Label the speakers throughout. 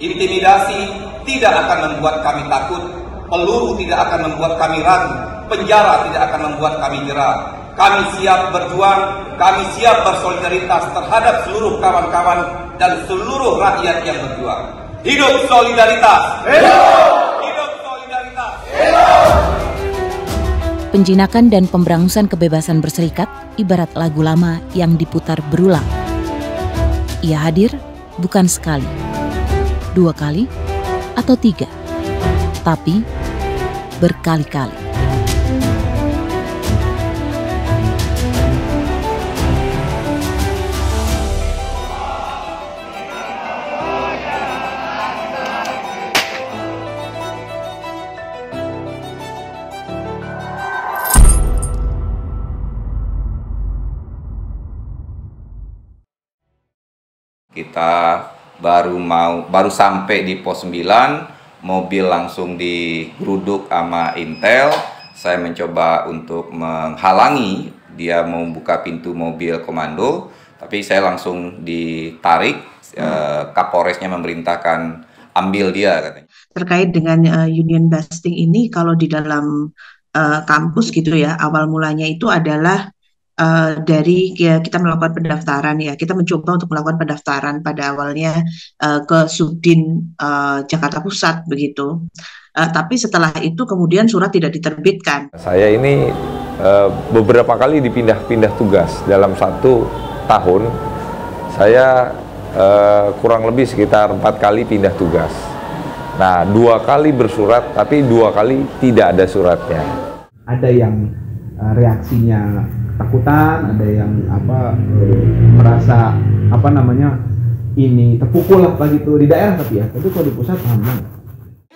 Speaker 1: Intimidasi tidak akan membuat kami takut, peluru tidak akan membuat kami ragu, penjara tidak akan membuat kami jerah. Kami siap berjuang, kami siap bersolidaritas terhadap seluruh kawan-kawan dan seluruh rakyat yang berjuang. Hidup solidaritas! Hidup! Hidup solidaritas! Hidup!
Speaker 2: Penjinakan dan pemberangusan kebebasan berserikat ibarat lagu lama yang diputar berulang. Ia hadir bukan sekali, 2 kali, atau 3, tapi berkali-kali.
Speaker 3: Kita baru sampai di pos 9, mobil langsung digeruduk sama Intel. Saya mencoba untuk menghalangi dia mau buka pintu mobil komando, tapi saya langsung ditarik. Kapolresnya memerintahkan ambil dia, katanya.
Speaker 4: Terkait dengan union busting ini, kalau di dalam kampus gitu ya, awal mulanya itu adalah dari kita melakukan pendaftaran ya, kita mencoba untuk melakukan pendaftaran pada awalnya ke Subdin Jakarta Pusat begitu. Tapi setelah itu kemudian surat tidak diterbitkan.
Speaker 5: Saya ini beberapa kali dipindah-pindah tugas dalam 1 tahun. Saya kurang lebih sekitar 4 kali pindah tugas. Nah, 2 kali bersurat, tapi 2 kali tidak ada suratnya.
Speaker 6: Ada yang reaksinya ketakutan, ada yang merasa ini terpukul lah begitu di daerah, tapi kalau di pusat aman.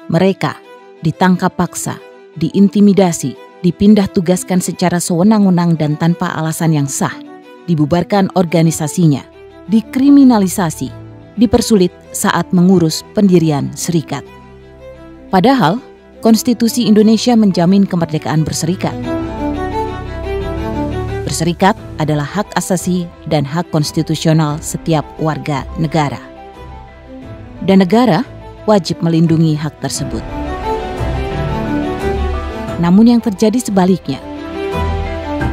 Speaker 2: Mereka ditangkap paksa, diintimidasi, dipindah tugaskan secara sewenang-wenang dan tanpa alasan yang sah, dibubarkan organisasinya, dikriminalisasi, dipersulit saat mengurus pendirian serikat. Padahal Konstitusi Indonesia menjamin kemerdekaan berserikat. Berserikat adalah hak asasi dan hak konstitusional setiap warga negara. Dan negara wajib melindungi hak tersebut. Namun yang terjadi sebaliknya.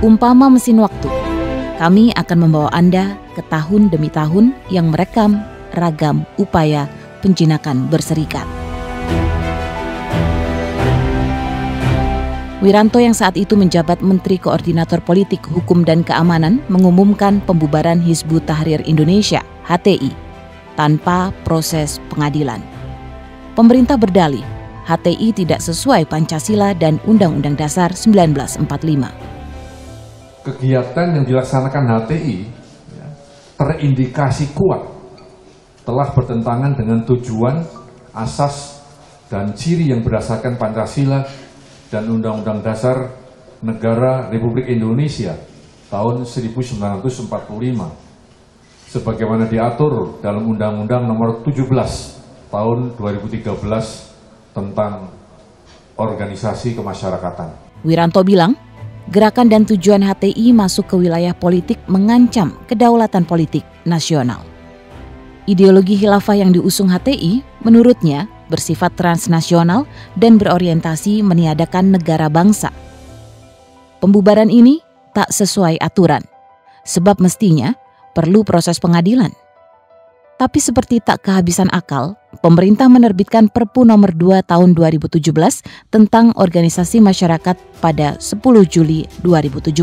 Speaker 2: Umpama mesin waktu, kami akan membawa Anda ke tahun demi tahun yang merekam ragam upaya penjinakan berserikat. Wiranto yang saat itu menjabat Menteri Koordinator Politik, Hukum dan Keamanan mengumumkan pembubaran Hizbut Tahrir Indonesia (HTI) tanpa proses pengadilan. Pemerintah berdalih HTI tidak sesuai Pancasila dan Undang-Undang Dasar 1945.
Speaker 7: Kegiatan yang dilaksanakan HTI terindikasi kuat telah bertentangan dengan tujuan, asas, dan ciri yang berdasarkan Pancasila dan Undang-Undang Dasar Negara Republik Indonesia tahun 1945 sebagaimana diatur dalam Undang-Undang Nomor 17 tahun 2013 tentang organisasi kemasyarakatan.
Speaker 2: Wiranto bilang, gerakan dan tujuan HTI masuk ke wilayah politik mengancam kedaulatan politik nasional. Ideologi khilafah yang diusung HTI menurutnya bersifat transnasional dan berorientasi meniadakan negara bangsa. Pembubaran ini tak sesuai aturan, sebab mestinya perlu proses pengadilan. Tapi seperti tak kehabisan akal, pemerintah menerbitkan Perpu Nomor 2 Tahun 2017 tentang organisasi masyarakat pada 10 Juli 2017.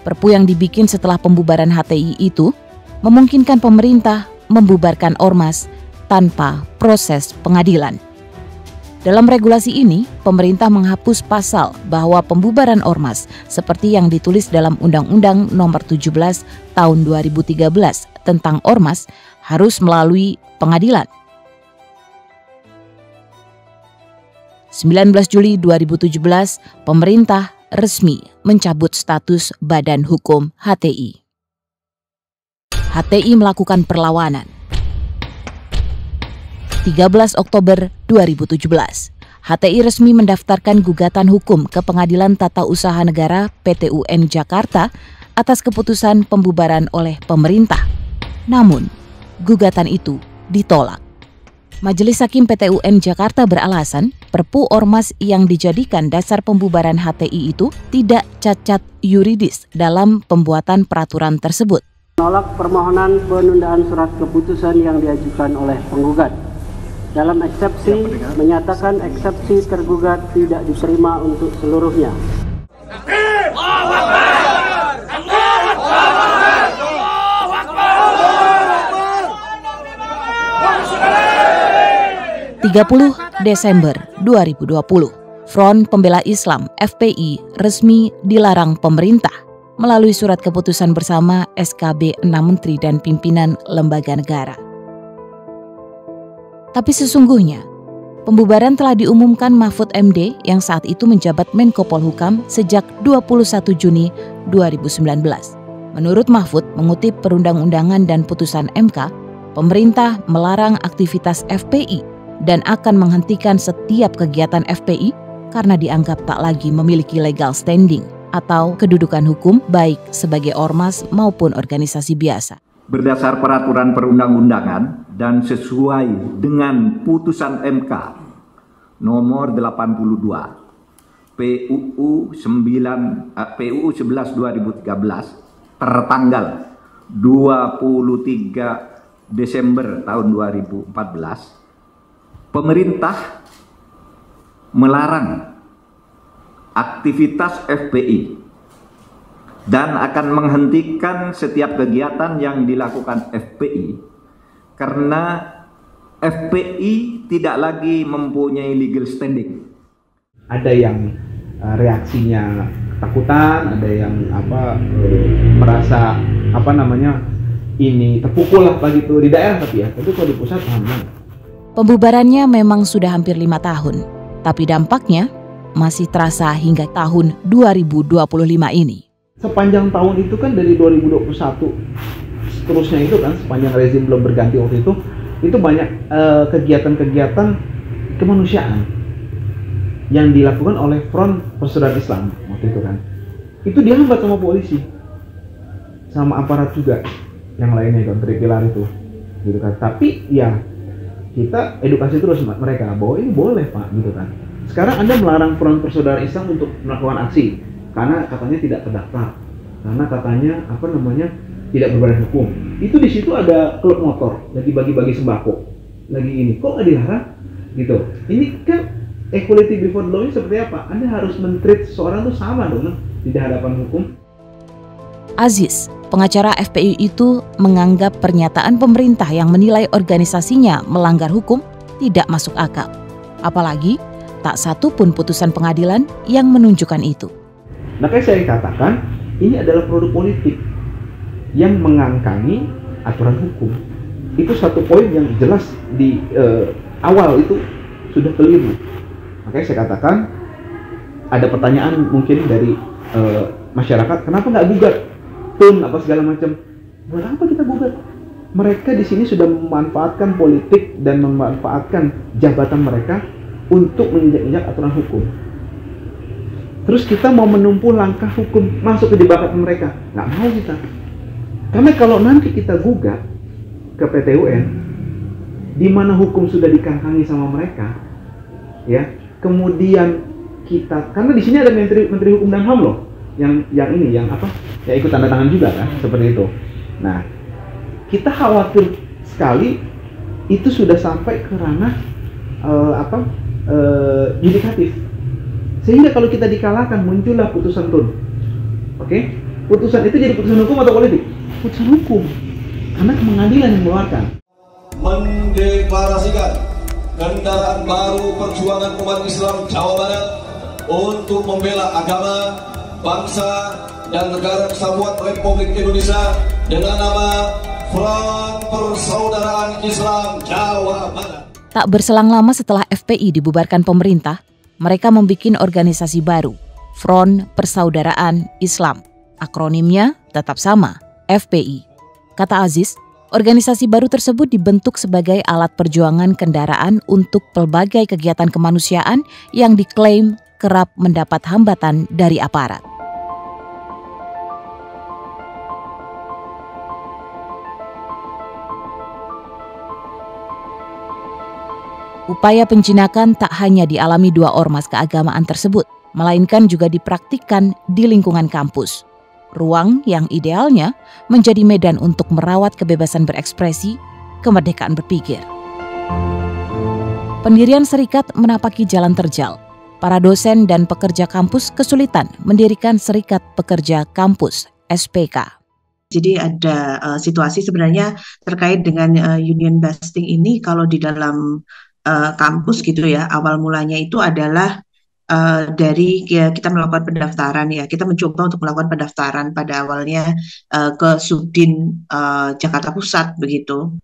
Speaker 2: Perpu yang dibikin setelah pembubaran HTI itu memungkinkan pemerintah membubarkan ormas tanpa proses pengadilan. Dalam regulasi ini, pemerintah menghapus pasal bahwa pembubaran ormas seperti yang ditulis dalam Undang-Undang Nomor 17 Tahun 2013 tentang ormas harus melalui pengadilan. 19 Juli 2017, pemerintah resmi mencabut status Badan Hukum HTI. HTI melakukan perlawanan. 13 Oktober 2017, HTI resmi mendaftarkan gugatan hukum ke Pengadilan Tata Usaha Negara (PT-UN) Jakarta atas keputusan pembubaran oleh pemerintah. Namun, gugatan itu ditolak. Majelis Hakim PT UN Jakarta beralasan Perpu Ormas yang dijadikan dasar pembubaran HTI itu tidak cacat yuridis dalam pembuatan peraturan tersebut.
Speaker 8: Menolak permohonan penundaan surat keputusan yang diajukan oleh penggugat. Dalam eksepsi, menyatakan eksepsi tergugat tidak diterima untuk seluruhnya.
Speaker 2: 30 Desember 2020, Front Pembela Islam (FPI) resmi dilarang pemerintah melalui surat keputusan bersama SKB 6 Menteri dan Pimpinan Lembaga Negara. Tapi sesungguhnya, pembubaran telah diumumkan Mahfud MD yang saat itu menjabat Menko Polhukam sejak 21 Juni 2019. Menurut Mahfud, mengutip perundang-undangan dan putusan MK, pemerintah melarang aktivitas FPI dan akan menghentikan setiap kegiatan FPI karena dianggap tak lagi memiliki legal standing atau kedudukan hukum baik sebagai ormas maupun organisasi biasa.
Speaker 9: Berdasar peraturan perundang-undangan dan sesuai dengan putusan MK nomor 82 PUU 11 2013 tertanggal 23 Desember tahun 2014, pemerintah melarang aktivitas FPI dan akan menghentikan setiap kegiatan yang dilakukan FPI karena FPI tidak lagi mempunyai legal standing.
Speaker 6: Ada yang reaksinya ketakutan, ada yang merasa ini terpukul lah begitu di daerah, tapi kalau di pusat aman.
Speaker 2: Pembubarannya memang sudah hampir 5 tahun, tapi dampaknya masih terasa hingga tahun 2025 ini.
Speaker 6: Sepanjang tahun itu kan dari 2021 seterusnya itu kan sepanjang rezim belum berganti waktu itu banyak kegiatan-kegiatan kemanusiaan yang dilakukan oleh Front Persaudaraan Islam waktu itu kan. Itu dihambat sama polisi, sama aparat juga yang lainnya kan, Tripilar itu, gitu kan. Tapi ya kita edukasi terus mereka bahwa ini boleh Pak, gitu kan. Sekarang Anda melarang Front Persaudaraan Islam untuk melakukan aksi karena katanya tidak terdaftar, karena katanya tidak berbadan hukum. Itu di situ ada klub motor lagi bagi-bagi sembako, lagi ini kok nggak dilarang, gitu. Ini kan equality before the law ini seperti apa? Anda harus men-treat seseorang itu sama dong di hadapan hukum.
Speaker 2: Aziz, pengacara FPI itu menganggap pernyataan pemerintah yang menilai organisasinya melanggar hukum tidak masuk akal. Apalagi tak satu pun putusan pengadilan yang menunjukkan itu.
Speaker 6: Makanya saya katakan ini adalah produk politik yang mengangkangi aturan hukum. Itu satu poin yang jelas di awal itu sudah keliru. Makanya saya katakan ada pertanyaan mungkin dari masyarakat, kenapa nggak gugat? Apa segala macam. Buat apa kita gugat? Mereka di sini sudah memanfaatkan politik dan memanfaatkan jabatan mereka untuk menginjak-injak aturan hukum. Terus kita mau menumpuh langkah hukum masuk ke jebakan mereka? Nggak mau kita. Karena kalau nanti kita gugat ke PT UN, di mana hukum sudah dikangkangi sama mereka, ya, kemudian kita, karena di sini ada Menteri Hukum dan HAM loh, yang ikut tanda tangan juga kan, seperti itu. Nah, kita khawatir sekali itu sudah sampai ke ranah yudikatif, sehingga kalau kita dikalahkan muncullah putusan tun. Oke? Putusan itu jadi putusan hukum atau politik? Putusan hukum, karena pengadilan yang mengeluarkan.
Speaker 10: Mendeklarasikan kendaraan baru perjuangan umat Islam Jawa Barat untuk membela agama, bangsa, dan negara kesatuan Republik Indonesia dengan nama Front Persaudaraan Islam Jawa Barat.
Speaker 2: Tak berselang lama setelah FPI dibubarkan pemerintah, mereka membuat organisasi baru, Front Persaudaraan Islam. Akronimnya tetap sama, FPI. Kata Aziz, organisasi baru tersebut dibentuk sebagai alat perjuangan kendaraan untuk pelbagai kegiatan kemanusiaan yang diklaim kerap mendapat hambatan dari aparat. Upaya penjinakan tak hanya dialami dua ormas keagamaan tersebut, melainkan juga dipraktikkan di lingkungan kampus. Ruang yang idealnya menjadi medan untuk merawat kebebasan berekspresi, kemerdekaan berpikir. Pendirian serikat menapaki jalan terjal. Para dosen dan pekerja kampus kesulitan mendirikan Serikat Pekerja Kampus (SPK).
Speaker 4: Jadi ada situasi sebenarnya terkait dengan union busting ini kalau di dalam kampus gitu ya, awal mulanya itu adalah dari kita melakukan pendaftaran ya, kita mencoba untuk melakukan pendaftaran pada awalnya ke Subdin Jakarta Pusat begitu.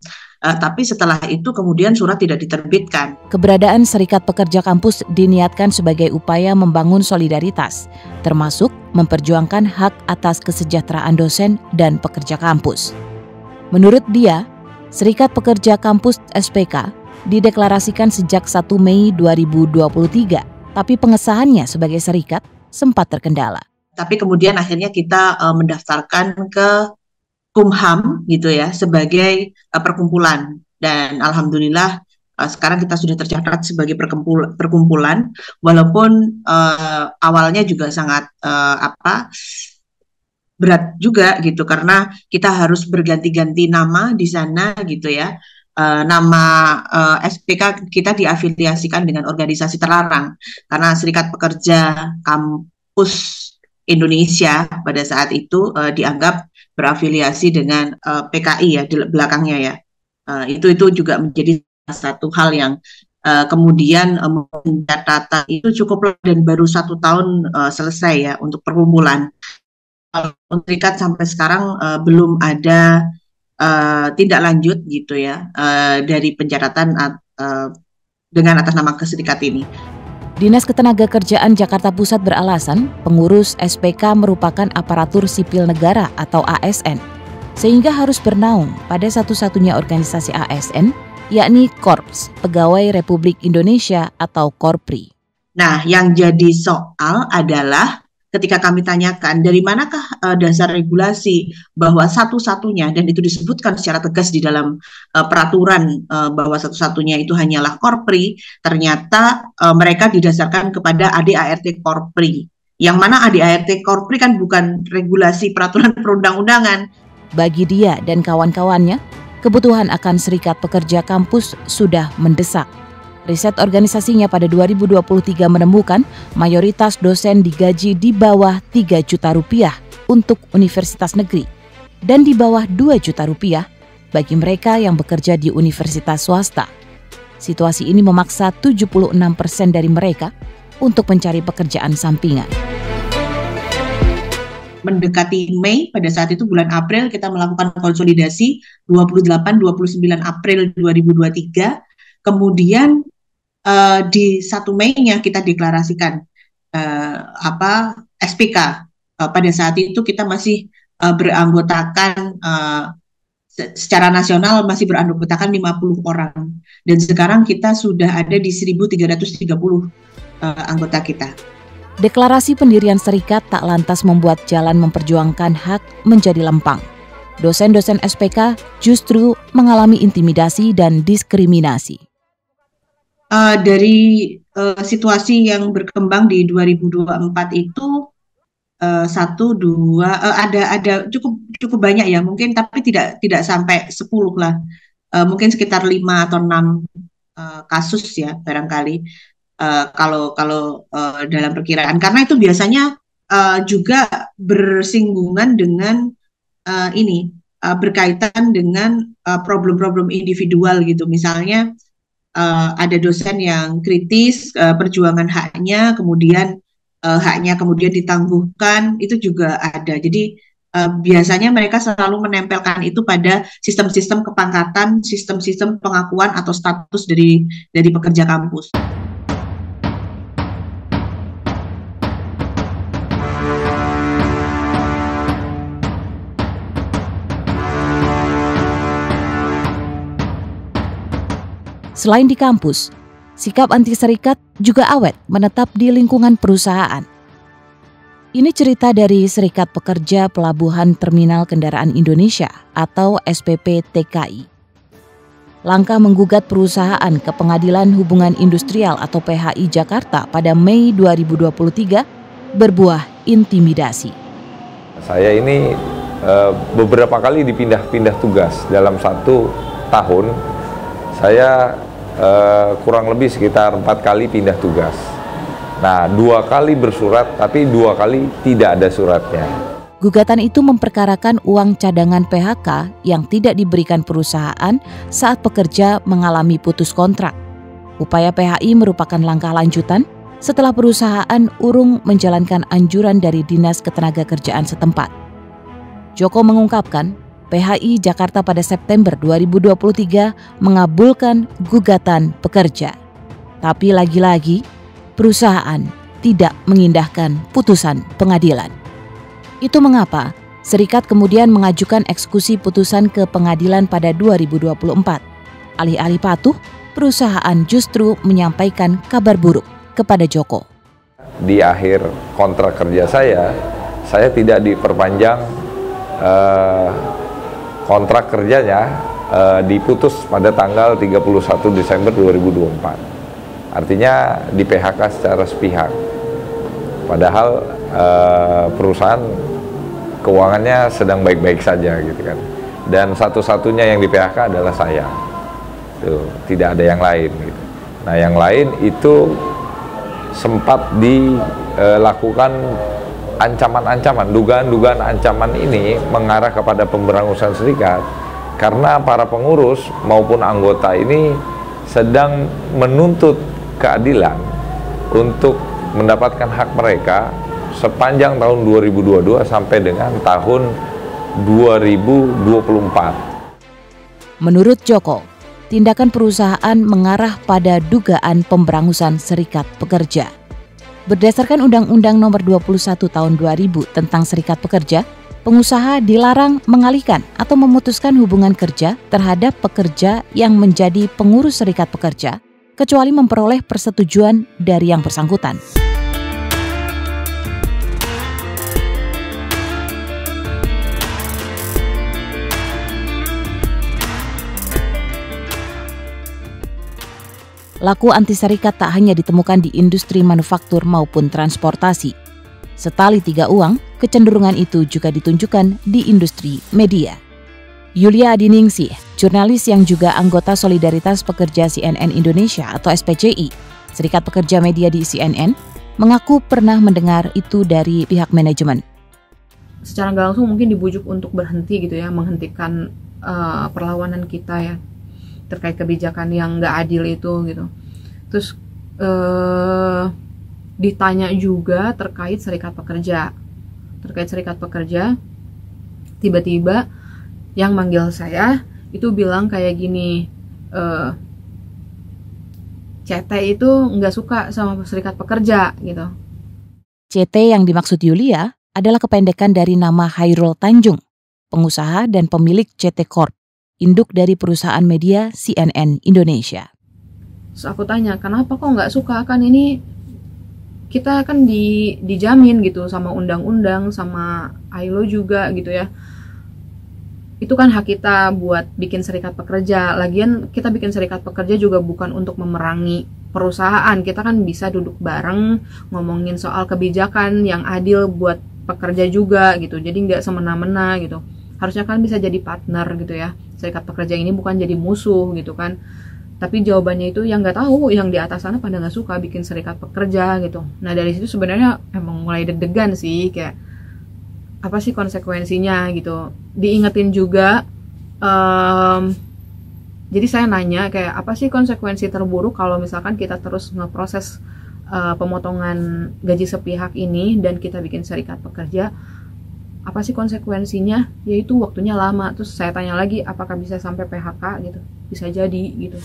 Speaker 4: Tapi setelah itu kemudian surat tidak diterbitkan.
Speaker 2: Keberadaan Serikat Pekerja Kampus diniatkan sebagai upaya membangun solidaritas, termasuk memperjuangkan hak atas kesejahteraan dosen dan pekerja kampus. Menurut dia, Serikat Pekerja Kampus (SPK) dideklarasikan sejak 1 Mei 2023, tapi pengesahannya sebagai serikat sempat terkendala.
Speaker 4: Tapi kemudian akhirnya kita mendaftarkan ke Kumham gitu ya sebagai perkumpulan, dan alhamdulillah sekarang kita sudah tercatat sebagai perkumpulan walaupun awalnya juga sangat berat juga gitu karena kita harus berganti-ganti nama di sana gitu ya. Nama SPK kita diafiliasikan dengan organisasi terlarang karena Serikat Pekerja Kampus Indonesia pada saat itu dianggap berafiliasi dengan PKI ya di belakangnya ya. Itu juga menjadi satu hal yang kemudian catatan itu cukup dan baru 1 tahun selesai ya untuk perkumpulan. Untuk serikat sampai sekarang belum ada tindak lanjut gitu ya dari pencatatan dengan atas nama keserikat ini.
Speaker 2: Dinas Ketenagakerjaan Jakarta Pusat beralasan pengurus SPK merupakan aparatur sipil negara atau ASN, sehingga harus bernaung pada satu-satunya organisasi ASN, yakni Korps Pegawai Republik Indonesia atau Korpri.
Speaker 4: Nah, yang jadi soal adalah ketika kami tanyakan dari manakah dasar regulasi bahwa satu-satunya, dan itu disebutkan secara tegas di dalam peraturan bahwa satu-satunya itu hanyalah Korpri, ternyata mereka didasarkan kepada ADART Korpri. Yang mana ADART Korpri kan bukan regulasi peraturan perundang-undangan.
Speaker 2: Bagi dia dan kawan-kawannya, kebutuhan akan Serikat Pekerja Kampus sudah mendesak. Riset organisasinya pada 2023 menemukan mayoritas dosen digaji di bawah 3 juta rupiah untuk universitas negeri dan di bawah 2 juta rupiah bagi mereka yang bekerja di universitas swasta. Situasi ini memaksa 76% dari mereka untuk mencari pekerjaan sampingan.
Speaker 4: Mendekati Mei, pada saat itu bulan April kita melakukan konsolidasi 28-29 April 2023, kemudian di 1 Mei-nya kita deklarasikan SPK. Pada saat itu kita masih beranggotakan secara nasional masih beranggotakan 50 orang, dan sekarang kita sudah ada di 1.330 anggota kita.
Speaker 2: Deklarasi pendirian serikat tak lantas membuat jalan memperjuangkan hak menjadi lempang. Dosen-dosen SPK justru mengalami intimidasi dan diskriminasi.
Speaker 4: Dari situasi yang berkembang di 2024 itu ada cukup banyak ya mungkin, tapi tidak sampai 10 lah, mungkin sekitar 5 atau 6 kasus ya barangkali kalau dalam perkiraan, karena itu biasanya juga bersinggungan dengan berkaitan dengan problem-problem individual gitu. Misalnya ada dosen yang kritis perjuangan haknya, kemudian haknya kemudian ditangguhkan, itu juga ada. Jadi biasanya mereka selalu menempelkan itu pada sistem-sistem kepangkatan, sistem-sistem pengakuan atau status dari pekerja kampus.
Speaker 2: Selain di kampus, sikap anti serikat juga awet menetap di lingkungan perusahaan. Ini cerita dari Serikat Pekerja Pelabuhan Terminal Kendaraan Indonesia atau SPP TKI. langkah menggugat perusahaan ke Pengadilan Hubungan Industrial atau PHI Jakarta pada Mei 2023 berbuah intimidasi.
Speaker 5: Saya ini beberapa kali dipindah-pindah tugas dalam 1 tahun. Saya kurang lebih sekitar 4 kali pindah tugas. Nah, 2 kali bersurat, tapi 2 kali tidak ada suratnya.
Speaker 2: Gugatan itu memperkarakan uang cadangan PHK yang tidak diberikan perusahaan saat pekerja mengalami putus kontrak. Upaya PHI merupakan langkah lanjutan setelah perusahaan urung menjalankan anjuran dari Dinas Ketenagakerjaan setempat. Joko mengungkapkan, PHI Jakarta pada September 2023 mengabulkan gugatan pekerja. Tapi lagi-lagi, perusahaan tidak mengindahkan putusan pengadilan. Itu mengapa serikat kemudian mengajukan eksekusi putusan ke pengadilan pada 2024. Alih-alih patuh, perusahaan justru menyampaikan kabar buruk kepada Joko.
Speaker 5: Di akhir kontrak kerja saya tidak diperpanjang kontrak kerjanya, diputus pada tanggal 31 Desember 2024. Artinya di PHK secara sepihak. Padahal perusahaan keuangannya sedang baik-baik saja gitu kan. Dan satu-satunya yang di PHK adalah saya. Tuh, tidak ada yang lain gitu. Nah, yang lain itu sempat dilakukan ancaman-ancaman, dugaan-dugaan ancaman ini mengarah kepada pemberangusan serikat karena para pengurus maupun anggota ini sedang menuntut keadilan untuk mendapatkan hak mereka sepanjang tahun 2022 sampai dengan tahun 2024.
Speaker 2: Menurut Joko, tindakan perusahaan mengarah pada dugaan pemberangusan serikat pekerja. Berdasarkan Undang-Undang Nomor 21 Tahun 2000 tentang Serikat Pekerja, pengusaha dilarang mengalihkan atau memutuskan hubungan kerja terhadap pekerja yang menjadi pengurus serikat pekerja, kecuali memperoleh persetujuan dari yang bersangkutan. Laku anti serikat tak hanya ditemukan di industri manufaktur maupun transportasi. Setali 3 uang, kecenderungan itu juga ditunjukkan di industri media. Yulia Adiningsih, jurnalis yang juga anggota Solidaritas Pekerja CNN Indonesia atau SPCI, Serikat Pekerja Media di CNN, mengaku pernah mendengar itu dari pihak manajemen.
Speaker 11: Secara nggak langsung mungkin dibujuk untuk berhenti gitu ya, menghentikan perlawanan kita ya terkait kebijakan yang nggak adil itu gitu. Terus ditanya juga terkait serikat pekerja. Tiba-tiba yang manggil saya itu bilang kayak gini, CT itu nggak suka sama serikat pekerja gitu.
Speaker 2: CT yang dimaksud Yulia adalah kependekan dari nama Hairul Tanjung, pengusaha dan pemilik CT Corp, induk dari perusahaan media CNN Indonesia.
Speaker 11: Terus aku tanya, kenapa kok nggak suka? Kan ini kita kan dijamin gitu sama undang-undang, sama ILO juga gitu ya. Itu kan hak kita buat bikin serikat pekerja. Lagian kita bikin serikat pekerja juga bukan untuk memerangi perusahaan. Kita kan bisa duduk bareng, ngomongin soal kebijakan yang adil buat pekerja juga gitu. Jadi nggak semena-mena gitu. Harusnya kan bisa jadi partner gitu ya. Serikat pekerja ini bukan jadi musuh gitu kan. Tapi jawabannya itu yang nggak tahu, yang di atas sana pada nggak suka bikin serikat pekerja gitu. Nah dari situ sebenarnya emang mulai deg-degan sih, kayak apa sih konsekuensinya gitu. Diingetin juga, jadi saya nanya kayak apa sih konsekuensi terburuk kalau misalkan kita terus ngeproses pemotongan gaji sepihak ini dan kita bikin serikat pekerja. Apa sih konsekuensinya? Yaitu waktunya lama. Terus saya tanya lagi, apakah bisa sampai PHK gitu? Bisa jadi gitu.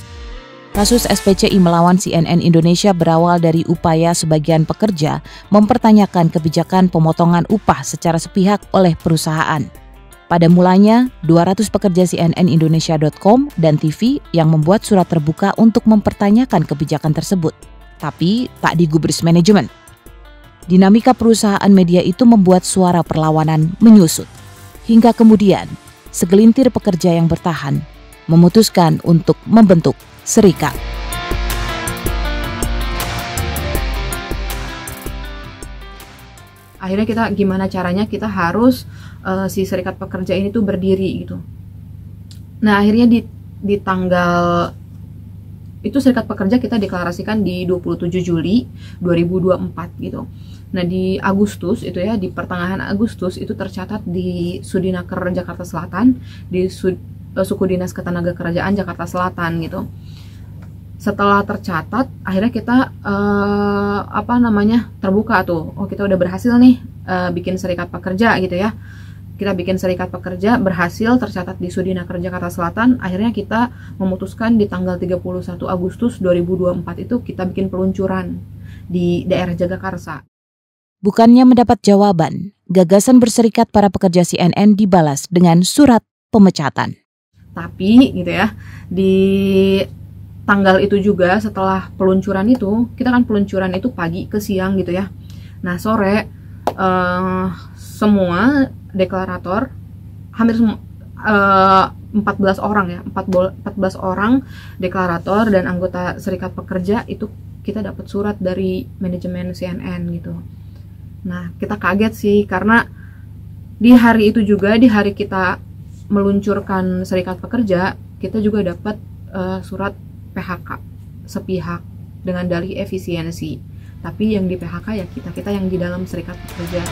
Speaker 2: Kasus SPCI melawan CNN Indonesia berawal dari upaya sebagian pekerja mempertanyakan kebijakan pemotongan upah secara sepihak oleh perusahaan. Pada mulanya, 200 pekerja cnnindonesia.com dan TV yang membuat surat terbuka untuk mempertanyakan kebijakan tersebut. Tapi tak digubris manajemen. Dinamika perusahaan media itu membuat suara perlawanan menyusut. Hingga kemudian, segelintir pekerja yang bertahan memutuskan untuk membentuk serikat.
Speaker 11: Akhirnya kita gimana caranya kita harus si serikat pekerja ini tuh berdiri gitu. Nah akhirnya di tanggal itu serikat pekerja kita deklarasikan di 27 Juli 2024 gitu. Nah di Agustus itu ya, di pertengahan Agustus itu tercatat di Sudinaker Jakarta Selatan, di Suku Dinas Ketenagakerjaan Jakarta Selatan gitu. Setelah tercatat, akhirnya kita terbuka tuh. Oh kita udah berhasil nih bikin serikat pekerja gitu ya. Kita bikin serikat pekerja, berhasil tercatat di Sudinaker Jakarta Selatan. Akhirnya kita memutuskan di tanggal 31 Agustus 2024 itu kita bikin peluncuran di daerah Jagakarsa.
Speaker 2: Bukannya mendapat jawaban, gagasan berserikat para pekerja CNN dibalas dengan surat pemecatan.
Speaker 11: Tapi gitu ya, di tanggal itu juga setelah peluncuran itu, kita kan peluncuran itu pagi ke siang gitu ya. Nah sore semua deklarator, hampir 14 orang ya, 14 orang deklarator dan anggota serikat pekerja itu kita dapat surat dari manajemen CNN gitu. Nah kita kaget sih karena di hari itu juga, di hari kita meluncurkan serikat pekerja, kita juga dapat surat PHK sepihak dengan dalih efisiensi. Tapi yang di PHK ya kita yang di dalam serikat pekerja.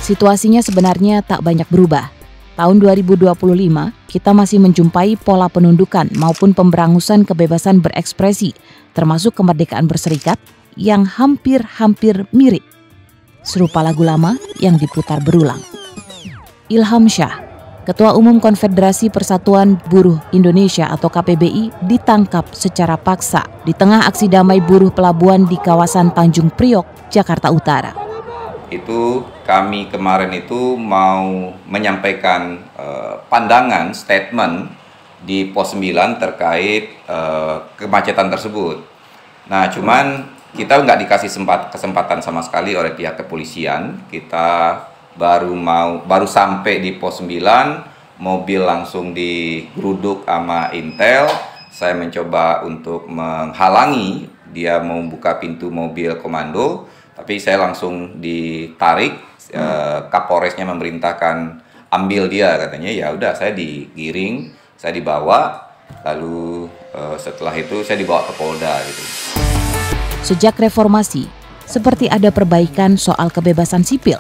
Speaker 2: Situasinya sebenarnya tak banyak berubah. Tahun 2025, kita masih menjumpai pola penundukan maupun pemberangusan kebebasan berekspresi, termasuk kemerdekaan berserikat yang hampir-hampir mirip. Serupa lagu lama yang diputar berulang. Ilham Syah, Ketua Umum Konfederasi Persatuan Buruh Indonesia atau KPBI, ditangkap secara paksa di tengah aksi damai buruh pelabuhan di kawasan Tanjung Priok, Jakarta Utara.
Speaker 3: Itu kami kemarin itu mau menyampaikan pandangan, statement di pos 9 terkait kemacetan tersebut. Nah, cuman kita nggak dikasih kesempatan sama sekali oleh pihak kepolisian. Kita baru sampai di pos 9, mobil langsung digeruduk sama Intel. Saya mencoba untuk menghalangi dia mau buka pintu mobil komando, tapi saya langsung ditarik. Kapolresnya memerintahkan ambil dia, katanya. Ya udah, saya digiring, saya dibawa, lalu setelah itu saya dibawa ke Polda gitu.
Speaker 2: Sejak reformasi, seperti ada perbaikan soal kebebasan sipil,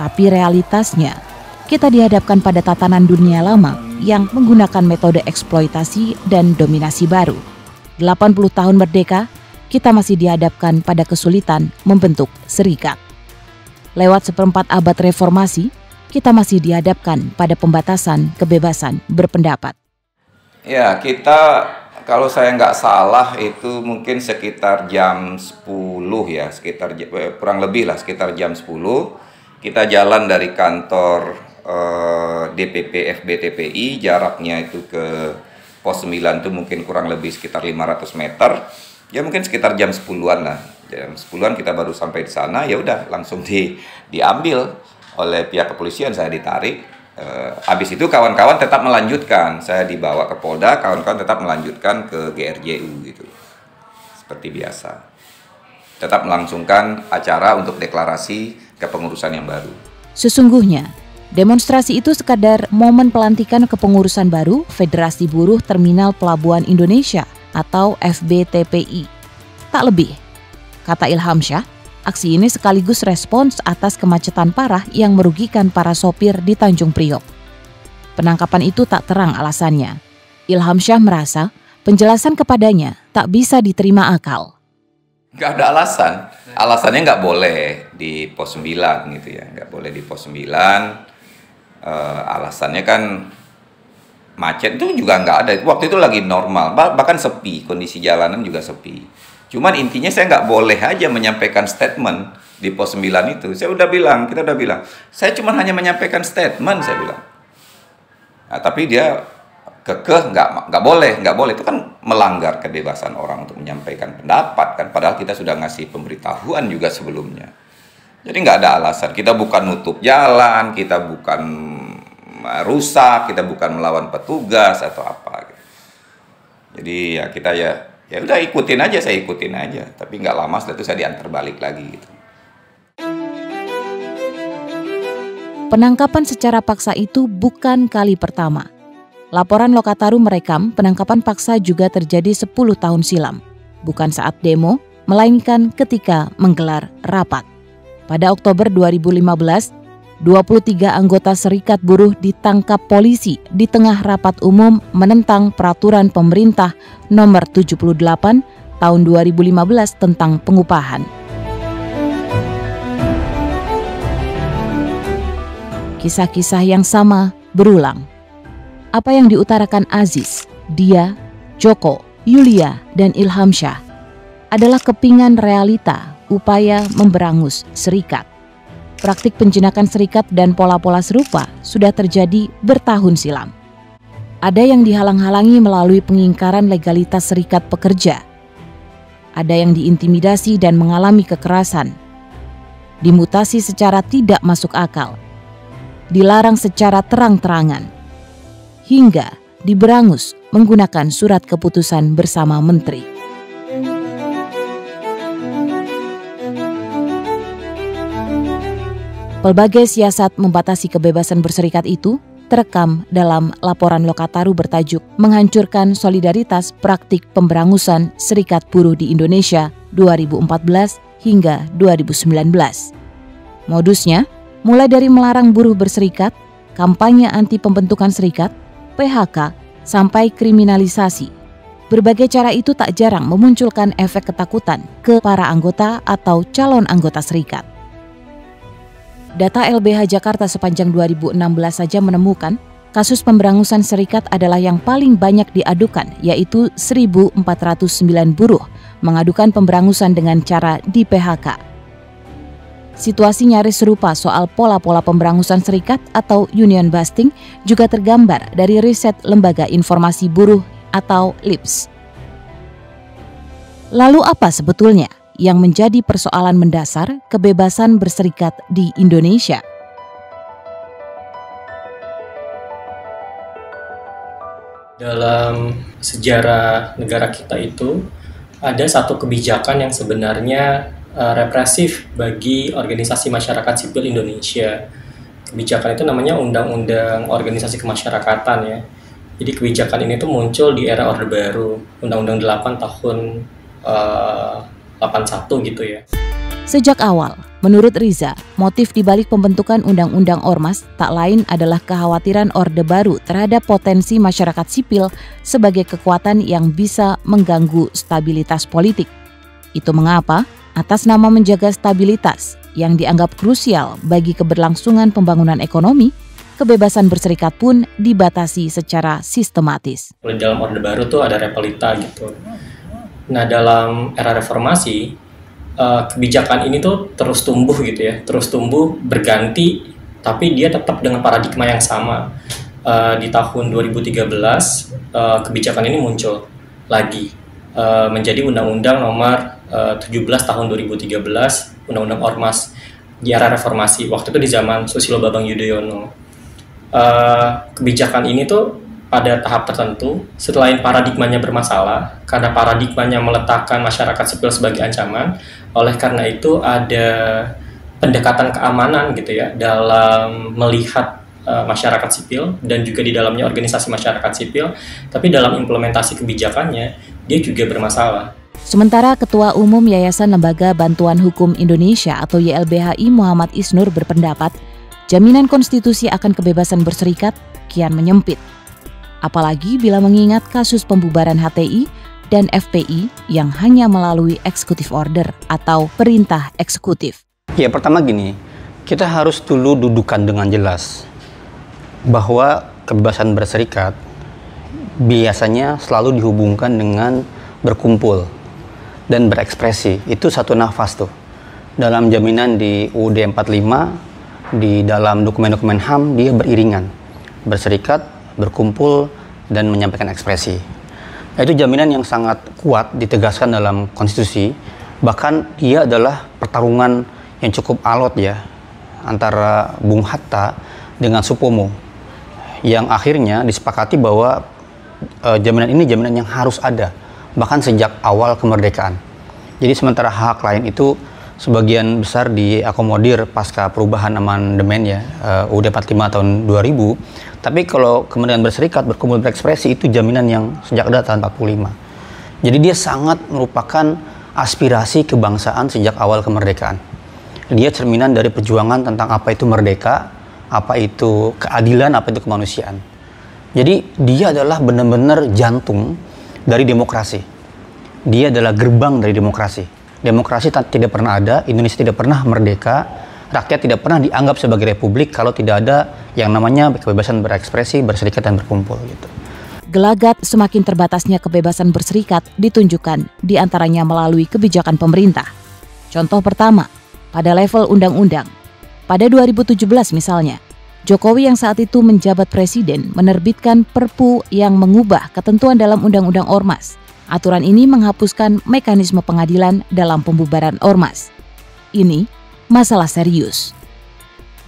Speaker 2: tapi realitasnya kita dihadapkan pada tatanan dunia lama yang menggunakan metode eksploitasi dan dominasi baru. 80 tahun merdeka, kita masih dihadapkan pada kesulitan membentuk serikat. Lewat seperempat abad reformasi, kita masih dihadapkan pada pembatasan kebebasan berpendapat.
Speaker 3: Ya, kita kalau saya nggak salah itu mungkin sekitar jam 10 ya, kurang lebih lah sekitar jam 10. Kita jalan dari kantor DPP FBTPI, jaraknya itu ke pos 9 itu mungkin kurang lebih sekitar 500 meter. Ya mungkin sekitar jam 10-an lah. Jam 10-an kita baru sampai di sana, ya udah langsung diambil oleh pihak kepolisian, saya ditarik. Habis itu kawan-kawan tetap melanjutkan, saya dibawa ke Polda, kawan-kawan tetap melanjutkan ke GRJU gitu. Seperti biasa. Tetap melangsungkan acara untuk deklarasi kepengurusan yang baru.
Speaker 2: Sesungguhnya, demonstrasi itu sekadar momen pelantikan kepengurusan baru Federasi Buruh Terminal Pelabuhan Indonesia atau FBTPI. Tak lebih, kata Ilham Syah, aksi ini sekaligus respons atas kemacetan parah yang merugikan para sopir di Tanjung Priok. Penangkapan itu tak terang alasannya. Ilham Syah merasa penjelasan kepadanya tak bisa diterima akal.
Speaker 3: Nggak ada alasan. Alasannya nggak boleh di pos 9 gitu ya. Nggak boleh di pos 9. Alasannya kan macet itu juga nggak ada. Waktu itu lagi normal, bahkan sepi, kondisi jalanan juga sepi. Cuman intinya saya nggak boleh aja menyampaikan statement di pos 9 itu. Saya udah bilang, kita udah bilang, saya cuma hanya menyampaikan statement, saya bilang. Nah, tapi dia kekeh nggak boleh. Itu kan melanggar kebebasan orang untuk menyampaikan pendapat kan. Padahal kita sudah ngasih pemberitahuan juga sebelumnya. Jadi nggak ada alasan. Kita bukan nutup jalan, kita bukan rusak, kita bukan melawan petugas atau apa Jadi ya kita ya udah ikutin aja, saya ikutin aja. Tapi nggak lama setelah itu saya diantar balik lagi gitu.
Speaker 2: Penangkapan secara paksa itu bukan kali pertama. Laporan Lokataru merekam penangkapan paksa juga terjadi 10 tahun silam. Bukan saat demo, melainkan ketika menggelar rapat. Pada Oktober 2015, 23 anggota Serikat Buruh ditangkap polisi di tengah rapat umum menentang peraturan pemerintah nomor 78 tahun 2015 tentang pengupahan. Kisah-kisah yang sama berulang. Apa yang diutarakan Aziz, Dia, Joko, Yulia, dan Ilhamsyah adalah kepingan realita upaya memberangus serikat. Praktik penjinakan serikat dan pola-pola serupa sudah terjadi bertahun silam. Ada yang dihalang-halangi melalui pengingkaran legalitas serikat pekerja. Ada yang diintimidasi dan mengalami kekerasan. Dimutasi secara tidak masuk akal. Dilarang secara terang-terangan. Hingga diberangus menggunakan surat keputusan bersama menteri. Pelbagai siasat membatasi kebebasan berserikat itu terekam dalam laporan Lokataru bertajuk Menghancurkan Solidaritas Praktik Pemberangusan Serikat Buruh di Indonesia 2014 hingga 2019. Modusnya mulai dari melarang buruh berserikat, kampanye anti pembentukan serikat, PHK, sampai kriminalisasi. Berbagai cara itu tak jarang memunculkan efek ketakutan ke para anggota atau calon anggota serikat. Data LBH Jakarta sepanjang 2016 saja menemukan kasus pemberangusan serikat adalah yang paling banyak diadukan, yaitu 1.409 buruh mengadukan pemberangusan dengan cara di PHK. Situasi nyaris serupa soal pola-pola pemberangusan serikat atau union busting juga tergambar dari riset Lembaga Informasi Buruh atau LIPS. Lalu apa sebetulnya yang menjadi persoalan mendasar kebebasan berserikat di Indonesia?
Speaker 12: Dalam sejarah negara kita itu ada satu kebijakan yang sebenarnya represif bagi organisasi masyarakat sipil Indonesia. Kebijakan itu namanya Undang-Undang Organisasi Kemasyarakatan ya. Jadi kebijakan ini tuh muncul di era Orde Baru, Undang-Undang 8 tahun 81 gitu ya.
Speaker 2: Sejak awal, menurut Riza, motif dibalik pembentukan Undang-Undang Ormas tak lain adalah kekhawatiran Orde Baru terhadap potensi masyarakat sipil sebagai kekuatan yang bisa mengganggu stabilitas politik. Itu mengapa atas nama menjaga stabilitas yang dianggap krusial bagi keberlangsungan pembangunan ekonomi, kebebasan berserikat pun dibatasi secara sistematis.
Speaker 12: Di dalam Orde Baru tuh ada repelita gitu. Nah dalam era reformasi, kebijakan ini tuh terus tumbuh gitu ya, terus tumbuh berganti, tapi dia tetap dengan paradigma yang sama. Di tahun 2013, kebijakan ini muncul lagi menjadi Undang-Undang Nomor 17 tahun 2013, Undang-Undang Ormas di era reformasi. Waktu itu di zaman Susilo Bambang Yudhoyono. Kebijakan ini tuh pada tahap tertentu, setelah paradigmanya bermasalah, karena paradigmanya meletakkan masyarakat sipil sebagai ancaman, oleh karena itu ada pendekatan keamanan gitu ya, dalam melihat masyarakat sipil dan juga di dalamnya organisasi masyarakat sipil, tapi dalam implementasi kebijakannya, dia juga bermasalah.
Speaker 2: Sementara Ketua Umum Yayasan Lembaga Bantuan Hukum Indonesia atau YLBHI Muhammad Isnur berpendapat, jaminan konstitusi akan kebebasan berserikat kian menyempit. Apalagi bila mengingat kasus pembubaran HTI dan FPI yang hanya melalui executive order atau perintah eksekutif.
Speaker 13: Ya pertama gini, kita harus dulu dudukan dengan jelas bahwa kebebasan berserikat biasanya selalu dihubungkan dengan berkumpul dan berekspresi. Itu satu nafas tuh. Dalam jaminan di UUD 45, di dalam dokumen-dokumen HAM, dia beriringan. Berserikat, berkumpul, dan menyampaikan ekspresi. Itu jaminan yang sangat kuat ditegaskan dalam konstitusi. Bahkan dia adalah pertarungan yang cukup alot ya, antara Bung Hatta dengan Supomo. Yang akhirnya disepakati bahwa jaminan ini jaminan yang harus ada, bahkan sejak awal kemerdekaan. Jadi sementara hak lain itu sebagian besar diakomodir pasca perubahan amandemen ya, UUD 45 tahun 2000. Tapi kalau kemerdekaan berserikat, berkumpul, berekspresi itu jaminan yang sejak ada tahun 45. Jadi dia sangat merupakan aspirasi kebangsaan sejak awal kemerdekaan. Dia cerminan dari perjuangan tentang apa itu merdeka, apa itu keadilan, apa itu kemanusiaan. Jadi dia adalah benar-benar jantung dari demokrasi. Dia adalah gerbang dari demokrasi. Demokrasi tidak pernah ada, Indonesia tidak pernah merdeka, rakyat tidak pernah dianggap sebagai republik kalau tidak ada yang namanya kebebasan berekspresi, berserikat, dan berkumpul gitu.
Speaker 2: Gelagat semakin terbatasnya kebebasan berserikat ditunjukkan diantaranya melalui kebijakan pemerintah. Contoh pertama, pada level undang-undang. Pada 2017 misalnya, Jokowi yang saat itu menjabat presiden menerbitkan Perpu yang mengubah ketentuan dalam Undang-Undang Ormas. Aturan ini menghapuskan mekanisme pengadilan dalam pembubaran ormas. Ini masalah serius.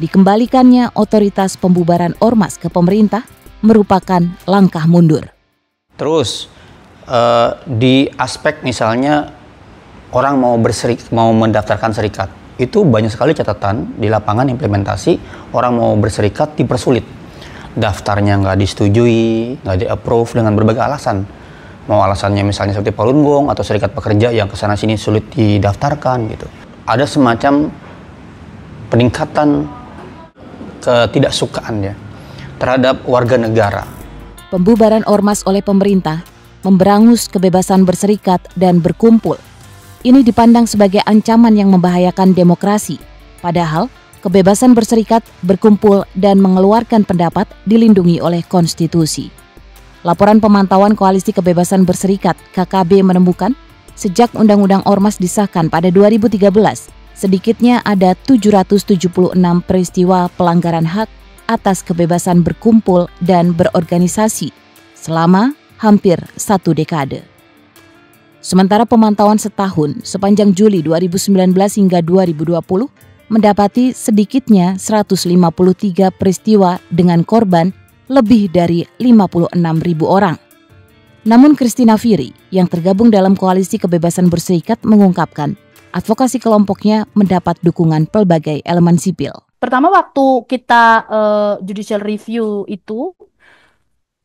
Speaker 2: Dikembalikannya otoritas pembubaran ormas ke pemerintah merupakan langkah mundur.
Speaker 13: Terus di aspek misalnya orang mau mendaftarkan serikat, itu banyak sekali catatan di lapangan implementasi, orang mau berserikat dipersulit. Daftarnya nggak disetujui, nggak di-approve dengan berbagai alasan. Mau alasannya misalnya seperti Falun Gong atau serikat pekerja yang kesana sini sulit didaftarkan gitu. Ada semacam peningkatan ketidaksukaan ya terhadap warga negara.
Speaker 2: Pembubaran ormas oleh pemerintah memberangus kebebasan berserikat dan berkumpul. Ini dipandang sebagai ancaman yang membahayakan demokrasi. Padahal kebebasan berserikat, berkumpul, dan mengeluarkan pendapat dilindungi oleh konstitusi. Laporan pemantauan Koalisi Kebebasan Berserikat KKB menemukan sejak Undang-Undang Ormas disahkan pada 2013, sedikitnya ada 776 peristiwa pelanggaran hak atas kebebasan berkumpul dan berorganisasi selama hampir 1 dekade. Sementara pemantauan setahun sepanjang Juli 2019 hingga 2020 mendapati sedikitnya 153 peristiwa dengan korban lebih dari 56.000 orang. Namun Christina Firi yang tergabung dalam Koalisi Kebebasan Berserikat mengungkapkan advokasi kelompoknya mendapat dukungan pelbagai elemen sipil.
Speaker 14: Pertama waktu kita judicial review itu,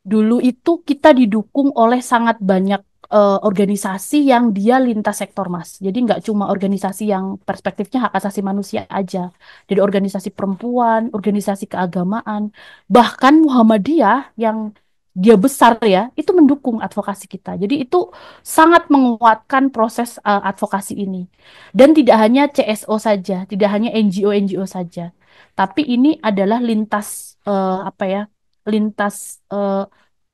Speaker 14: dulu itu kita didukung oleh sangat banyak organisasi yang dia lintas sektor, Mas. Jadi nggak cuma organisasi yang perspektifnya hak asasi manusia aja. Jadi organisasi perempuan, organisasi keagamaan, bahkan Muhammadiyah yang dia besar ya, itu mendukung advokasi kita. Jadi itu sangat menguatkan proses advokasi ini. Dan tidak hanya CSO saja, tidak hanya NGO-NGO saja. Tapi ini adalah lintas lintas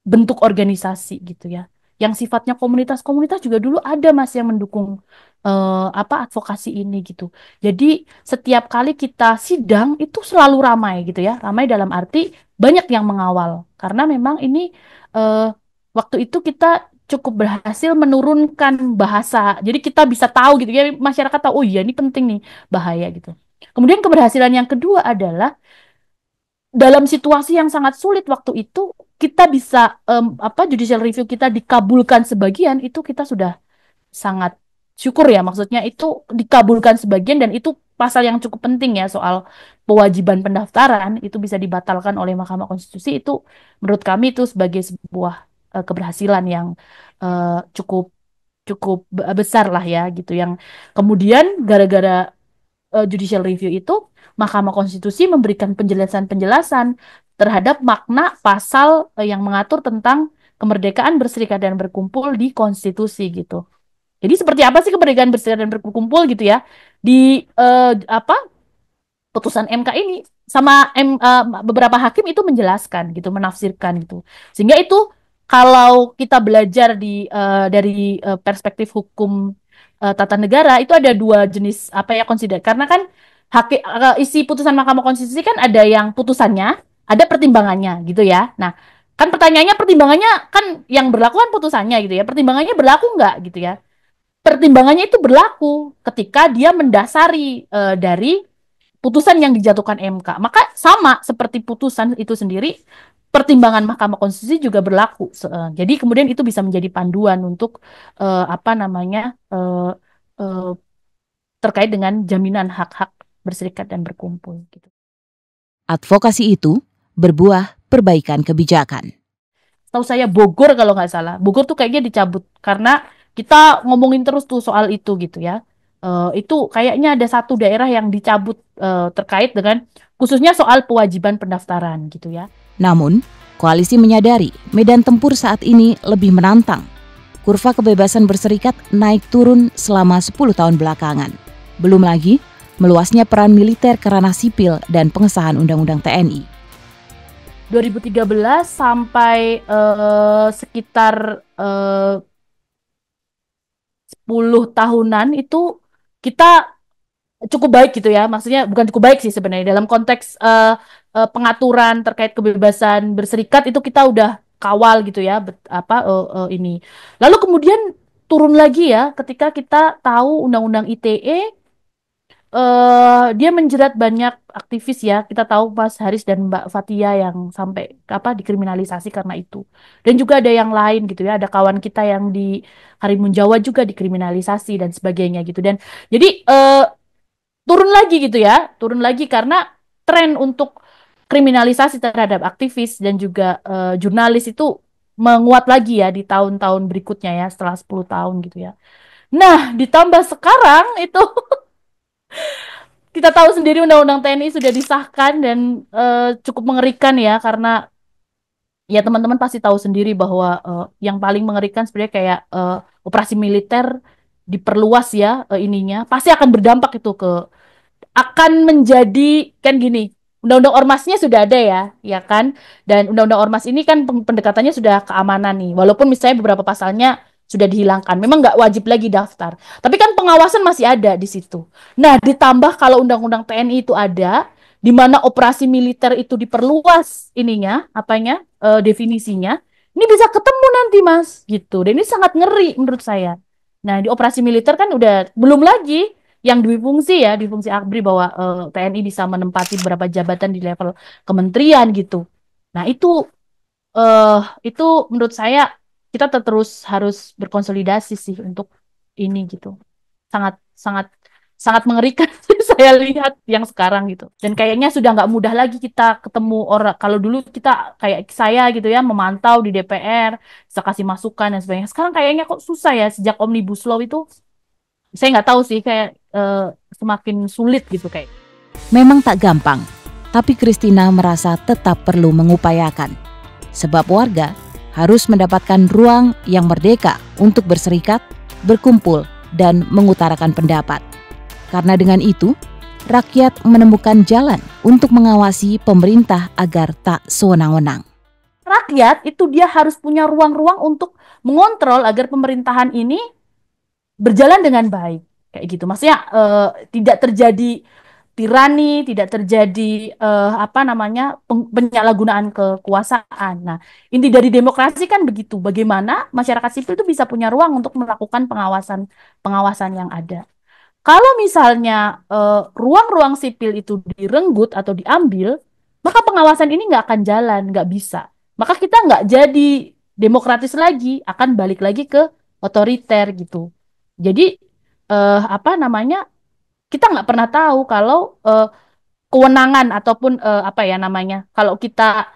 Speaker 14: bentuk organisasi gitu ya. Yang sifatnya komunitas-komunitas juga dulu ada Mas yang mendukung advokasi ini gitu. Jadi setiap kali kita sidang itu selalu ramai gitu ya. Ramai dalam arti banyak yang mengawal. Karena memang ini waktu itu kita cukup berhasil menurunkan bahasa. Jadi kita bisa tahu gitu ya, masyarakat tahu, oh iya ini penting nih, bahaya gitu. Kemudian keberhasilan yang kedua adalah dalam situasi yang sangat sulit waktu itu kita bisa judicial review kita dikabulkan sebagian, itu kita sudah sangat syukur ya, maksudnya itu dikabulkan sebagian dan itu pasal yang cukup penting ya, soal kewajiban pendaftaran itu bisa dibatalkan oleh Mahkamah Konstitusi. Itu menurut kami itu sebagai sebuah keberhasilan yang cukup besar lah ya gitu, yang kemudian gara-gara judicial review itu Mahkamah Konstitusi memberikan penjelasan-penjelasan terhadap makna pasal yang mengatur tentang kemerdekaan berserikat dan berkumpul di konstitusi gitu. Jadi seperti apa sih kemerdekaan berserikat dan berkumpul gitu ya di putusan MK ini, sama beberapa hakim itu menjelaskan gitu, menafsirkan gitu. Sehingga itu kalau kita belajar dari perspektif hukum tata negara itu ada dua jenis konsider, karena kan isi putusan Mahkamah Konstitusi kan ada yang putusannya, ada pertimbangannya gitu ya. Nah, kan pertanyaannya pertimbangannya kan yang berlaku kan putusannya gitu ya. Pertimbangannya berlaku nggak gitu ya. Pertimbangannya itu berlaku ketika dia mendasari dari putusan yang dijatuhkan MK. Maka sama seperti putusan itu sendiri, pertimbangan Mahkamah Konstitusi juga berlaku. Jadi kemudian itu bisa menjadi panduan untuk terkait dengan jaminan hak-hak berserikat dan berkumpul. Gitu.
Speaker 2: Advokasi itu berbuah perbaikan kebijakan.
Speaker 14: Tahu saya Bogor kalau nggak salah, Bogor tuh kayaknya dicabut karena kita ngomongin terus tuh soal itu gitu ya. Itu kayaknya ada satu daerah yang dicabut terkait dengan khususnya soal kewajiban pendaftaran gitu ya.
Speaker 2: Namun, koalisi menyadari medan tempur saat ini lebih menantang. Kurva kebebasan berserikat naik turun selama 10 tahun belakangan. Belum lagi, meluasnya peran militer ke ranah sipil dan pengesahan Undang-Undang TNI.
Speaker 14: 2013 sampai sekitar 10 tahunan itu kita cukup baik gitu ya, maksudnya bukan cukup baik sih sebenarnya dalam konteks pengaturan terkait kebebasan berserikat itu kita udah kawal gitu ya, ini. Lalu kemudian turun lagi ya ketika kita tahu Undang-Undang ITE dia menjerat banyak aktivis ya, kita tahu Mas Haris dan Mbak Fathia yang sampai dikriminalisasi karena itu, dan juga ada yang lain gitu ya, ada kawan kita yang di Karimun Jawa juga dikriminalisasi dan sebagainya gitu, dan jadi turun lagi gitu ya, turun lagi karena tren untuk kriminalisasi terhadap aktivis dan juga jurnalis itu menguat lagi ya di tahun-tahun berikutnya ya setelah 10 tahun gitu ya. Nah, ditambah sekarang itu kita tahu sendiri Undang-Undang TNI sudah disahkan dan cukup mengerikan ya, karena ya teman-teman pasti tahu sendiri bahwa yang paling mengerikan sebenarnya kayak operasi militer diperluas ya, ininya pasti akan berdampak itu akan menjadi kan gini, Undang-Undang Ormasnya sudah ada ya kan, dan Undang-Undang Ormas ini kan pendekatannya sudah keamanan nih, walaupun misalnya beberapa pasalnya sudah dihilangkan, memang nggak wajib lagi daftar, tapi kan pengawasan masih ada di situ. Nah, ditambah kalau Undang-Undang TNI itu ada, di mana operasi militer itu diperluas ininya, definisinya, ini bisa ketemu nanti Mas, gitu. Dan ini sangat ngeri menurut saya. Nah, di operasi militer kan udah, belum lagi yang difungsi ABRI bahwa TNI bisa menempati beberapa jabatan di level kementerian gitu. Nah, itu menurut saya kita terus harus berkonsolidasi sih untuk ini gitu. Sangat mengerikan saya lihat yang sekarang gitu. Dan kayaknya sudah nggak mudah lagi kita ketemu orang. Kalau dulu kita kayak saya gitu ya, memantau di DPR, bisa kasih masukan dan sebagainya. Sekarang kayaknya kok susah ya, sejak Omnibus Law itu saya nggak tahu sih, kayak semakin sulit gitu kayak.
Speaker 2: Memang tak gampang, tapi Christina merasa tetap perlu mengupayakan. Sebab warga harus mendapatkan ruang yang merdeka untuk berserikat, berkumpul, dan mengutarakan pendapat. Karena dengan itu, rakyat menemukan jalan untuk mengawasi pemerintah agar tak sewenang-wenang.
Speaker 14: Rakyat itu dia harus punya ruang-ruang untuk mengontrol agar pemerintahan ini berjalan dengan baik, kayak gitu. Maksudnya tidak terjadi tirani, tidak terjadi penyalahgunaan kekuasaan. Nah, inti dari demokrasi kan begitu. Bagaimana masyarakat sipil itu bisa punya ruang untuk melakukan pengawasan yang ada. Kalau misalnya ruang-ruang sipil itu direnggut atau diambil, maka pengawasan ini nggak akan jalan, nggak bisa. Maka kita nggak jadi demokratis lagi, akan balik lagi ke otoriter gitu. Jadi kita nggak pernah tahu kalau kewenangan ataupun kalau kita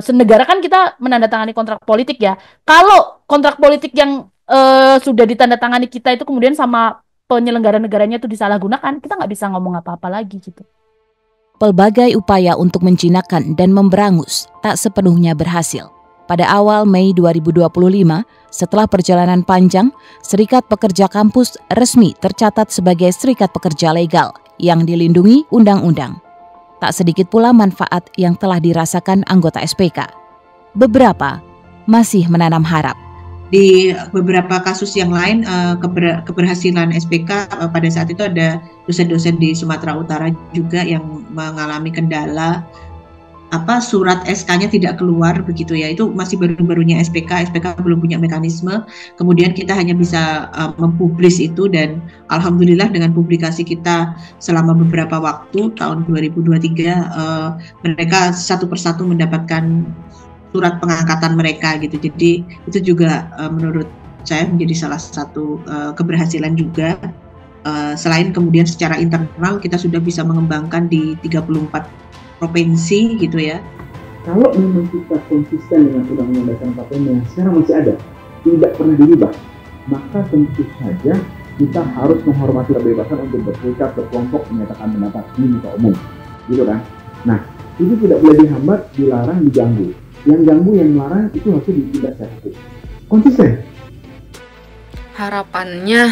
Speaker 14: senegara kan kita menandatangani kontrak politik ya. Kalau kontrak politik yang sudah ditandatangani kita itu kemudian sama penyelenggara negaranya itu disalahgunakan, kita nggak bisa ngomong apa-apa lagi gitu.
Speaker 2: Pelbagai upaya untuk menjinakkan dan memberangus tak sepenuhnya berhasil. Pada awal Mei 2025, setelah perjalanan panjang, Serikat Pekerja Kampus resmi tercatat sebagai serikat pekerja legal yang dilindungi undang-undang. Tak sedikit pula manfaat yang telah dirasakan anggota SPK. Beberapa masih menanam harap.
Speaker 4: Di beberapa kasus yang lain, keberhasilan SPK pada saat itu ada dosen-dosen di Sumatera Utara juga yang mengalami kendala surat SK-nya tidak keluar begitu ya. Itu masih baru-barunya SPK belum punya mekanisme. Kemudian kita hanya bisa mempublis itu, dan alhamdulillah dengan publikasi kita selama beberapa waktu tahun 2023 mereka satu persatu mendapatkan surat pengangkatan mereka gitu. Jadi itu juga menurut saya menjadi salah satu keberhasilan juga. Selain kemudian secara internal kita sudah bisa mengembangkan di 34 provinsi gitu ya.
Speaker 6: Kalau memang kita konsisten dengan Undang-Undang Dasar 45 yang sekarang masih ada, tidak pernah dirubah, maka tentu saja kita harus menghormati kebebasan untuk berserikat, berkelompok, menyatakan pendapat di muka umum, gitu kan? Nah, itu tidak boleh dihambat, dilarang, diganggu. Yang ganggu, yang melarang itu harusnya ditindak secara hukum. Konsisten.
Speaker 11: Harapannya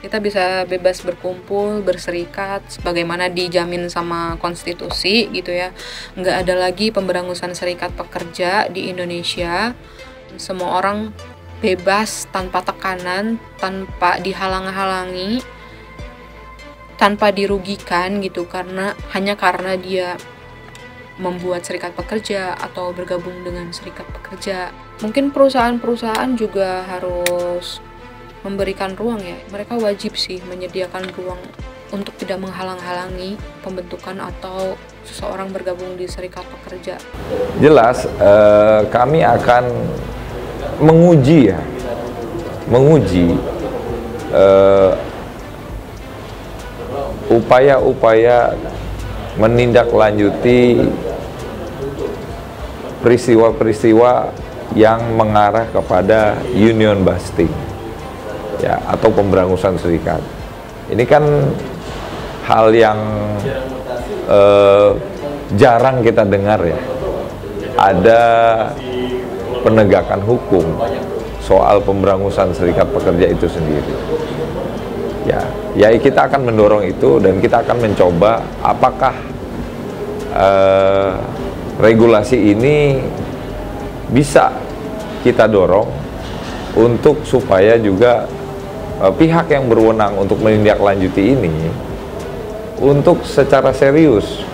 Speaker 11: kita bisa bebas berkumpul, berserikat, sebagaimana dijamin sama konstitusi gitu ya. Nggak ada lagi pemberangusan serikat pekerja di Indonesia. Semua orang bebas, tanpa tekanan, tanpa dihalang-halangi, tanpa dirugikan gitu, hanya karena dia membuat serikat pekerja atau bergabung dengan serikat pekerja. Mungkin perusahaan-perusahaan juga harus memberikan ruang ya. Mereka wajib sih menyediakan ruang untuk tidak menghalang-halangi pembentukan atau seseorang bergabung di serikat pekerja.
Speaker 5: Jelas kami akan menguji upaya-upaya menindaklanjuti peristiwa-peristiwa yang mengarah kepada union busting ya, atau pemberangusan serikat. Ini kan hal yang jarang kita dengar ya. Ada penegakan hukum soal pemberangusan serikat pekerja itu sendiri. Ya kita akan mendorong itu dan kita akan mencoba apakah regulasi ini bisa kita dorong untuk supaya juga pihak yang berwenang untuk menindaklanjuti ini untuk secara serius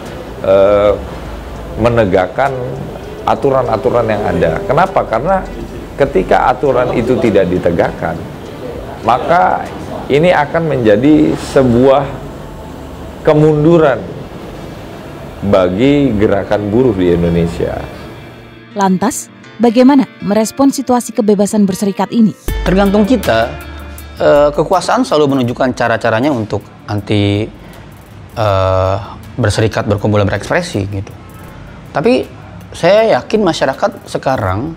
Speaker 5: menegakkan aturan-aturan yang ada. Kenapa? Karena ketika aturan itu tidak ditegakkan, maka ini akan menjadi sebuah kemunduran bagi gerakan buruh di Indonesia.
Speaker 2: Lantas, bagaimana merespon situasi kebebasan berserikat ini?
Speaker 13: Tergantung kita. Kekuasaan selalu menunjukkan cara-caranya untuk anti berserikat, berkumpul, dan berekspresi gitu. Tapi saya yakin masyarakat sekarang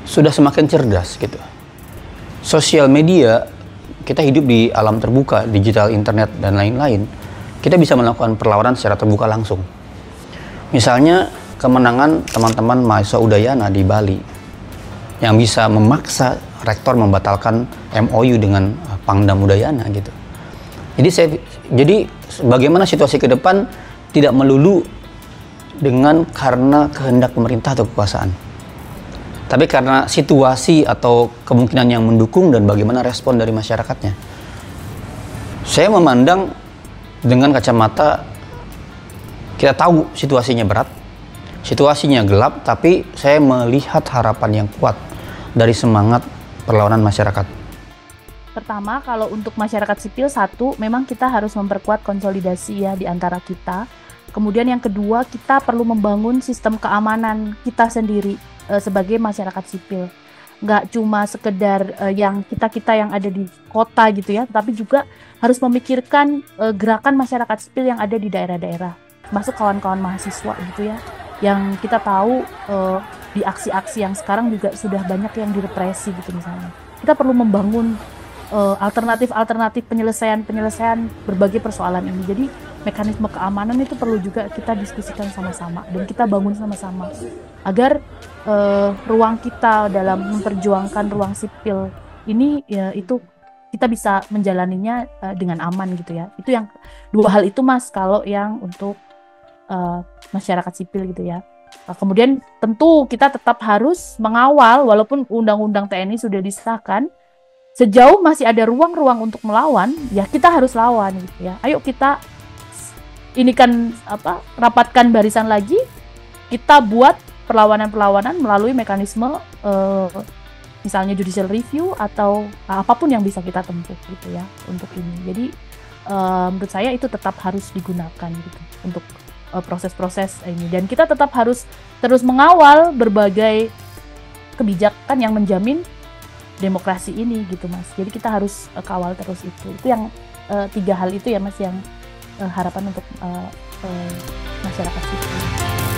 Speaker 13: sudah semakin cerdas gitu. Sosial media, kita hidup di alam terbuka, digital, internet, dan lain-lain. Kita bisa melakukan perlawanan secara terbuka langsung. Misalnya kemenangan teman-teman mahasiswa Udayana di Bali yang bisa memaksa rektor membatalkan MOU dengan Pangdam Udayana gitu. Jadi bagaimana situasi ke depan tidak melulu dengan karena kehendak pemerintah atau kekuasaan, tapi karena situasi atau kemungkinan yang mendukung dan bagaimana respon dari masyarakatnya. Saya memandang dengan kacamata kita tahu situasinya berat, situasinya gelap, tapi saya melihat harapan yang kuat dari semangat perlawanan masyarakat.
Speaker 14: Pertama, kalau untuk masyarakat sipil, satu, memang kita harus memperkuat konsolidasi ya di antara kita. Kemudian yang kedua, kita perlu membangun sistem keamanan kita sendiri sebagai masyarakat sipil. Nggak cuma sekedar yang kita yang ada di kota gitu ya, tapi juga harus memikirkan gerakan masyarakat sipil yang ada di daerah-daerah. Masuk kawan-kawan mahasiswa gitu ya, yang kita tahu di aksi-aksi yang sekarang juga sudah banyak yang direpresi gitu misalnya. Kita perlu membangun alternatif penyelesaian berbagai persoalan ini. Jadi mekanisme keamanan itu perlu juga kita diskusikan sama-sama dan kita bangun sama-sama agar ruang kita dalam memperjuangkan ruang sipil ini ya itu kita bisa menjalaninya dengan aman gitu ya. Itu yang dua hal itu Mas, kalau yang untuk masyarakat sipil gitu ya. Kemudian tentu kita tetap harus mengawal walaupun undang-undang TNI sudah disahkan, sejauh masih ada ruang-ruang untuk melawan, ya kita harus lawan gitu ya. Ayo kita ini kan rapatkan barisan lagi, kita buat perlawanan-perlawanan melalui mekanisme misalnya judicial review atau apapun yang bisa kita tempuh gitu ya untuk ini. Jadi menurut saya itu tetap harus digunakan gitu untuk proses-proses ini, dan kita tetap harus terus mengawal berbagai kebijakan yang menjamin demokrasi ini gitu Mas. Jadi kita harus kawal terus itu yang 3 hal itu ya Mas yang harapan untuk masyarakat sipil.